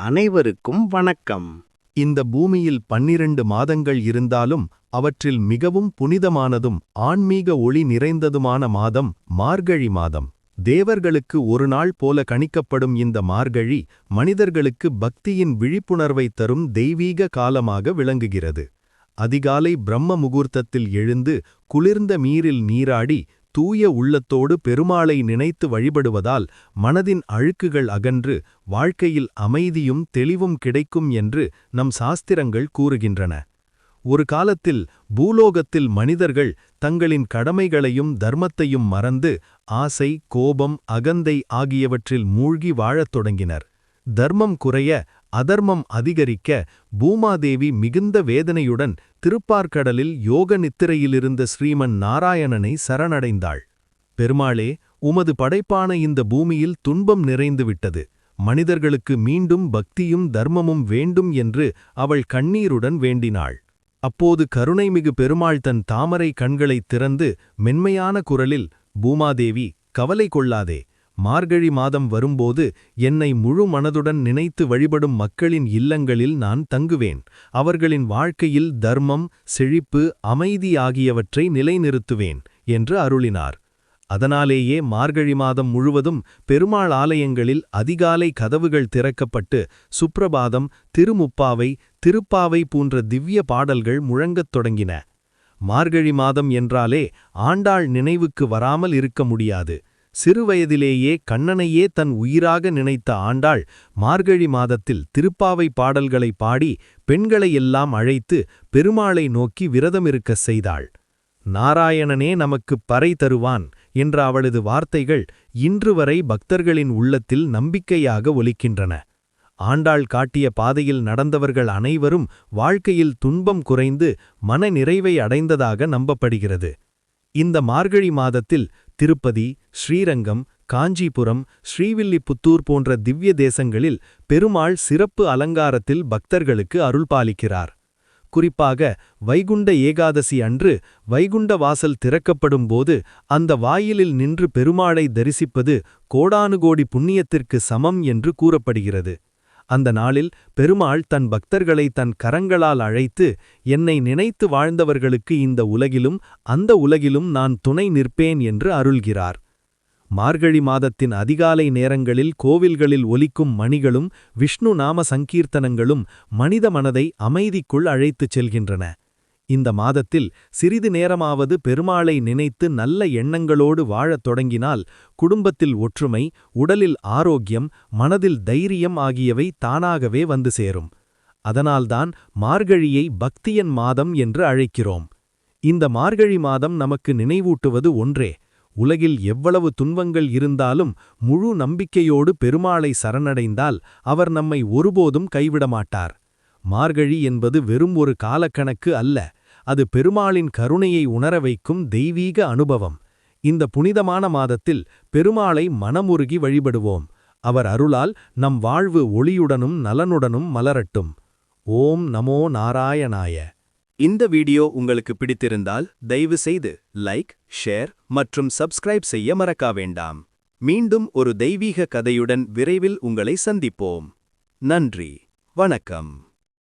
அனைவருக்கும் வணக்கம். இந்த பூமியில் 12 மாதங்கள் இருந்தாலும் அவற்றில் மிகவும் புனிதமானதும் ஆன்மீக ஒளி நிறைந்ததுமான மாதம் மார்கழி மாதம். தேவர்களுக்கு ஒரு நாள் போல கணிக்கப்படும் இந்த மார்கழி மனிதர்களுக்கு பக்தியின் விழிப்புணர்வை தரும் தெய்வீக காலமாக விளங்குகிறது. அதிகாலை பிரம்ம முகூர்த்தத்தில் எழுந்து குளிர்ந்த நீரில் நீராடி தூய உள்ளத்தோடு பெருமாளை நினைத்து வழிபடுவதால் மனதின் அழுக்குகள் அகன்று வாழ்க்கையில் அமைதியும் தெளிவும் கிடைக்கும் என்று நம் சாஸ்திரங்கள் கூறுகின்றன. ஒரு காலத்தில் பூலோகத்தில் மனிதர்கள் தங்களின் கடமைகளையும் தர்மத்தையும் மறந்து ஆசை, கோபம், அகந்தை ஆகியவற்றில் மூழ்கி வாழத் தொடங்கினர். தர்மம் குறைய, அதர்மம் அதிகரிக்க பூமாதேவி மிகுந்த வேதனையுடன் திருப்பார்கடலில் யோக நித்திரையிலிருந்த ஸ்ரீமன் நாராயணனை சரணடைந்தாள். பெருமாளே, உமது படைப்பான இந்த பூமியில் துன்பம் நிறைந்துவிட்டது. மனிதர்களுக்கு மீண்டும் பக்தியும் தர்மமும் வேண்டும் என்று அவள் கண்ணீருடன் வேண்டினாள். அப்போது கருணைமிகு பெருமாள் தன் தாமரை கண்களைத் திறந்து மென்மையான குரலில், பூமாதேவி, கவலை கொள்ளாதே. மார்கழி மாதம் வரும்போது என்னை முழு மனதுடன் நினைத்து வழிபடும் மக்களின் இல்லங்களில் நான் தங்குவேன். அவர்களின் வாழ்க்கையில் தர்மம், செழிப்பு, அமைதி ஆகியவற்றை நிலைநிறுத்துவேன் என்று அருளினார். அதனாலேயே மார்கழி மாதம் முழுவதும் பெருமாள் ஆலயங்களில் அதிகாலை கதவுகள் திறக்கப்பட்டு சுப்ரபாதம், திருமுப்பாவை, திருப்பாவை போன்ற திவ்ய பாடல்கள் முழங்கத் தொடங்கின. மார்கழி மாதம் என்றாலே ஆண்டாள் நினைவுக்கு வராமல் இருக்க முடியாது. சிறுவயதிலேயே கண்ணனையே தன் உயிராக நினைத்த ஆண்டாள் மார்கழி மாதத்தில் திருப்பாவை பாடல்களை பாடி பெண்களையெல்லாம் அழைத்து பெருமாளை நோக்கி விரதமிருக்கச் செய்தாள். நாராயணனே நமக்குப் பறை தருவான் என்ற அவளது வார்த்தைகள் இன்று வரை பக்தர்களின் உள்ளத்தில் நம்பிக்கையாக ஒலிக்கின்றன. ஆண்டாள் காட்டிய பாதையில் நடந்தவர்கள் அனைவரும் வாழ்க்கையில் துன்பம் குறைந்து மன நிறைவை அடைந்ததாக நம்பப்படுகிறது. இந்த மார்கழி மாதத்தில் திருப்பதி, ஸ்ரீரங்கம், காஞ்சிபுரம், ஸ்ரீவில்லிபுத்தூர் போன்ற திவ்ய தேசங்களில் பெருமாள் சிறப்பு அலங்காரத்தில் பக்தர்களுக்கு அருள்பாலிக்கிறார். குறிப்பாக வைகுண்ட ஏகாதசி அன்று வைகுண்ட வாசல் திறக்கப்படும்போது அந்த வாயிலில் நின்று பெருமாளை தரிசிப்பது கோடானுகோடி புண்ணியத்திற்கு சமம் என்று கூறப்படுகிறது. அந்த நாளில் பெருமாள் தன் பக்தர்களை தன் கரங்களால் அழைத்து, என்னை நினைத்து வாழ்ந்தவர்களுக்கு இந்த உலகிலும் அந்த உலகிலும் நான் துணை நிற்பேன் என்று அருள்கிறார். மார்கழி மாதத்தின் அதிகாலை நேரங்களில் கோவில்களில் ஒலிக்கும் மணிகளும் விஷ்ணு நாம சங்கீர்த்தனங்களும் மனித மனதை அமைதிக்குள் அழைத்துச் செல்கின்றன. இந்த மாதத்தில் சிறிது நேரமாவது பெருமாளை நினைத்து நல்ல எண்ணங்களோடு வாழத் தொடங்கினால் குடும்பத்தில் ஒற்றுமை, உடலில் ஆரோக்கியம், மனதில் தைரியம் ஆகியவை தானாகவே வந்து சேரும். அதனால்தான் மார்கழியை பக்தியன் மாதம் என்று அழைக்கிறோம். இந்த மார்கழி மாதம் நமக்கு நினைவூட்டுவது ஒன்றே: உலகில் எவ்வளவு துன்பங்கள் இருந்தாலும் முழு நம்பிக்கையோடு பெருமாளை சரணடைந்தால் அவர் நம்மை ஒருபோதும் கைவிடமாட்டார். மார்கழி என்பது வெறும் ஒரு காலக்கணக்கு அல்ல, அது பெருமாளின் கருணையை உணர வைக்கும் தெய்வீக அனுபவம். இந்த புனிதமான மாதத்தில் பெருமாளை மனமுருகி வழிபடுவோம். அவர் அருளால் நம் வாழ்வு ஒளியுடனும் நலனுடனும் மலரட்டும். ஓம் நமோ நாராயணாய. இந்த வீடியோ உங்களுக்கு பிடித்திருந்தால் தயவு செய்து லைக், ஷேர் மற்றும் சப்ஸ்கிரைப் செய்ய மறக்க வேண்டாம். மீண்டும் ஒரு தெய்வீக கதையுடன் விரைவில் உங்களை சந்திப்போம். நன்றி, வணக்கம்.